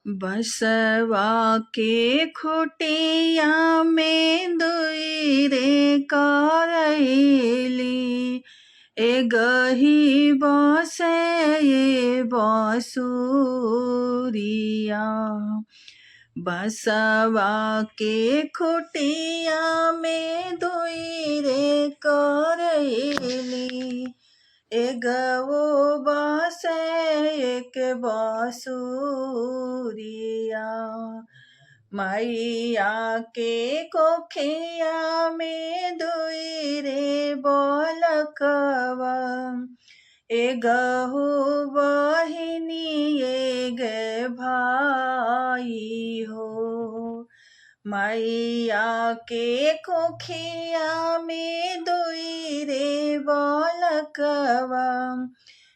बसवा के खुटिया में दुई रे करैली, एगही बसे ये बसुरिया। बसवा के खुटिया में दुई रे करैली, एगो बसे एक बसुरिया। मैया के कोखिया में दुई रे बालकवा, एगो बहिनी एक भाई हो। मैया के कोखिया में दुई रे बालकवा,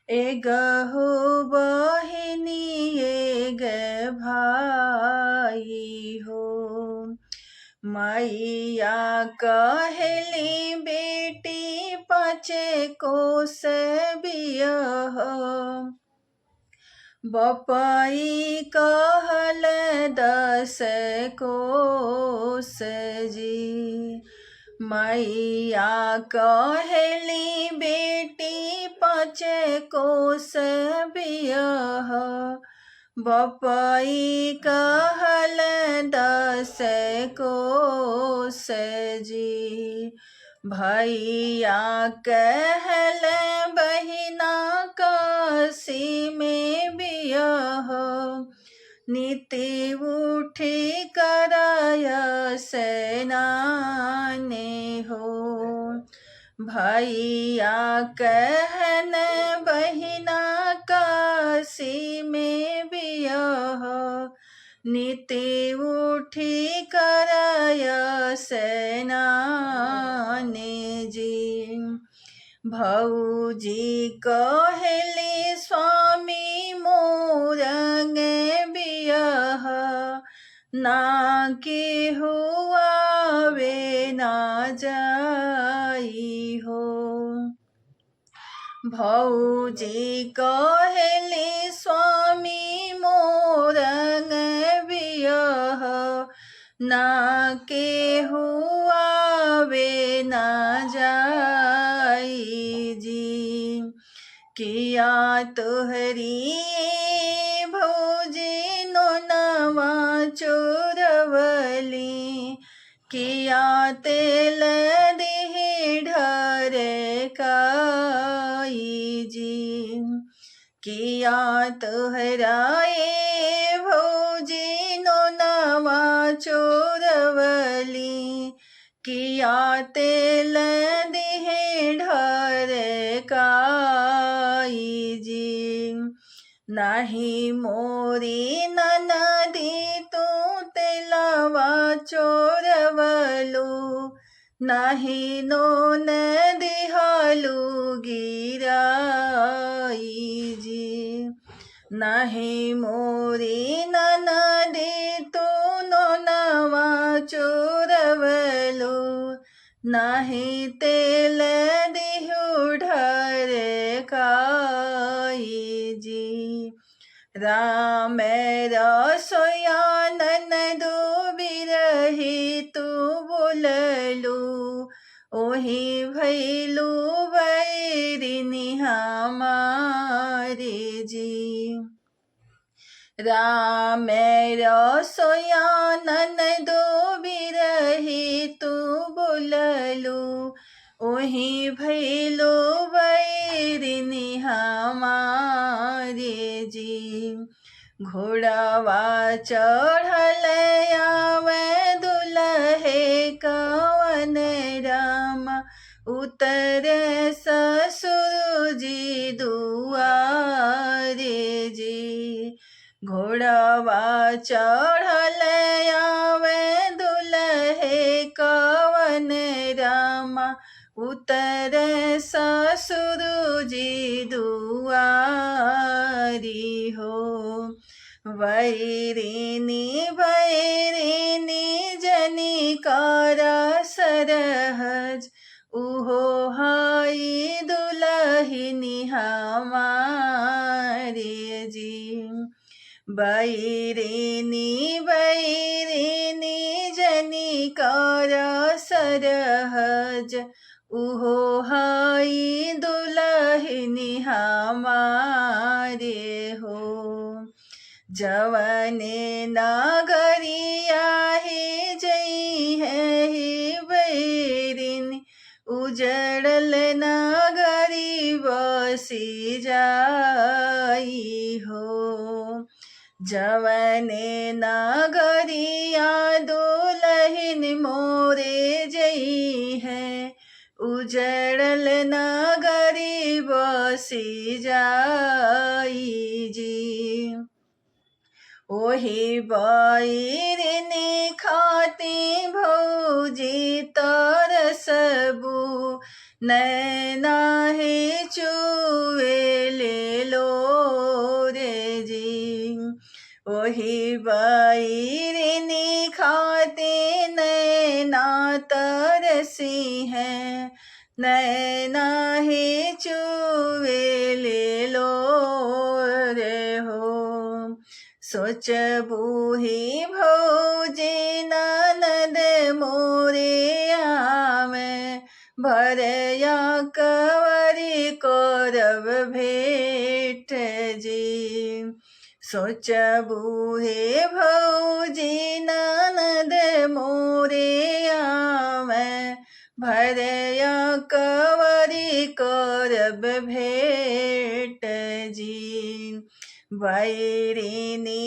एगो बहिनी एक भाई हो। मैया कहली बेटी पाचे कोस बियह, बपई कहल 10 कोस जी। मैया कहली बेटी पाचे कोस बियह, बपई कहल 10 कोस जी। भैया कहल बहिना काशी में बियह, नीति उठी कराय स्नाने हो। भैया कहन बहिना काशी में बियह, नीति उठी कराय स्नाने जी। भौजी कहली स्वामी मोरंग बियह, ना के हुआ वे ना जाई हो। भौजी कहली स्वामी मोरंग बियह, ना के हुआ वे ना जाई जी। किया तोहरी भौजी नोनवा चोरवली, किया तेल दिही ढरे काई जी। किया तोहराए भौजी नोनवा चोरवली, किया तेल दिही ढरे काई जी। नाही मोरी ननदी तू तेलवा चोरवलू, नाही नोन दिहालू गिराई जी। नाही मोरी ननदी तू नोनवा चोरवलू, नाही तेल दिहु ढरे काई जी। राम रसोया ननदो बिरही तू बोललू, ओही भैलू बैरिनी हमारे जी। राम रसोया ननदो बिरही तू बोललू, ओही भैलो बैरिनी हमारे जी। घोड़वा चढ़ल आवे दुल्हे कवन राम, उतरे ससुर जी दुआरे जी। घोड़वा चढ़ल आवे दुल्हे कवन राम, उतरे ससुर जी दुआरी हो। वैरिनी वैरिनी जनिकार सरहज, उहो हाई दुलहिनी हमारे जी। बैरिनी जनिकारा सरहज उहो हाई दुलहिनी हमारे हो। जवने नागरिया हे जई है हे बैरिन उजड़ल नागरी बसी जाई हो। जवने नागरिया दुलहिन मोरे जई है उजड़ल नागरी बसी जाई जी। ओही बैरिनी खाती भौजी तरसबू नैना हे चुए ले लो रे जी। ओही बैरिनी खाती नैना तरसी है नैना हे चुए ले लो रे हो। सोचबू ही भौजी ननद मोरे आवे भरया कवरी करब भेट जी। सोचबू हे भौजी ननद मोरे आवे भरया कवरी करब भेट जी। बैरिनी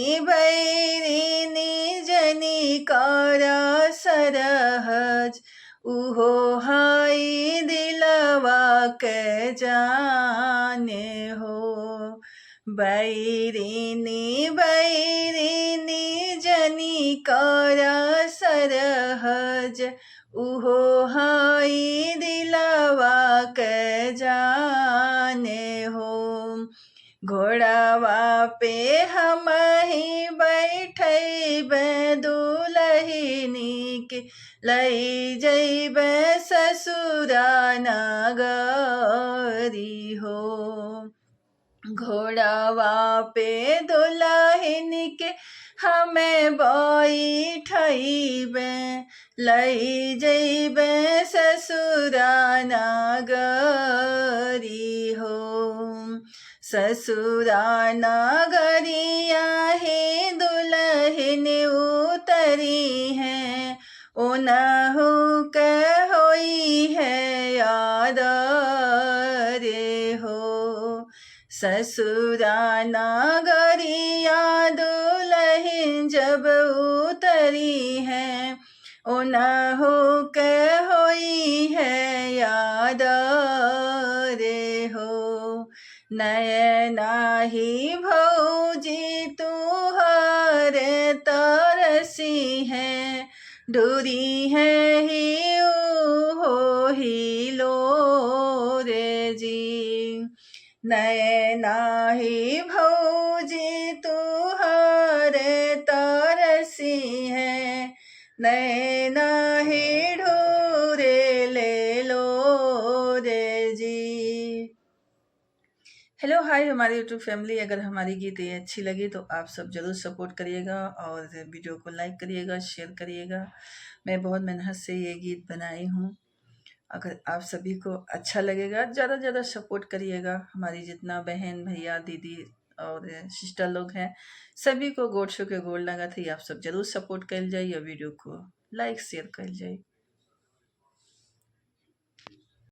जनिकारा सरहज उहो हाई दिलवा के जाने हो। बैरिनी जनिकारा सरहज उहो हाई दिलवा के जाने हो। घोड़ावा पे हम ही बैठब दुलहिनी के लई जइब ससुरा नगरी हो। घोड़ावा पे दुलहिन के हमें बैठब लई जइब ससुरा नगरी हो। ससुरा नगरिया हे दुलहिन उतरी है ओनहु के होई है याद रे हो। ससुरा नगरिया दुलहिन जब उतरी है ओनहु के होई है याद रे हो। नयना ही भौजी तुहर तरसी है डूरी है ही हो ही लो रे जी। नयना ही भौजी तुहर तरसी है नैना ही ढूरे ले लो रे जी। हेलो हाय हमारी यूट्यूब फैमिली, अगर हमारी गीतें अच्छी लगी तो आप सब ज़रूर सपोर्ट करिएगा और वीडियो को लाइक करिएगा, शेयर करिएगा। मैं बहुत मेहनत से ये गीत बनाई हूँ। अगर आप सभी को अच्छा लगेगा ज़्यादा से ज़्यादा सपोर्ट करिएगा। हमारी जितना बहन भैया दीदी और सिस्टर लोग हैं सभी को गोड छू के गोड़ लगा थी। आप सब जरूर सपोर्ट कर जाइए, वीडियो को लाइक शेयर कर जाइए।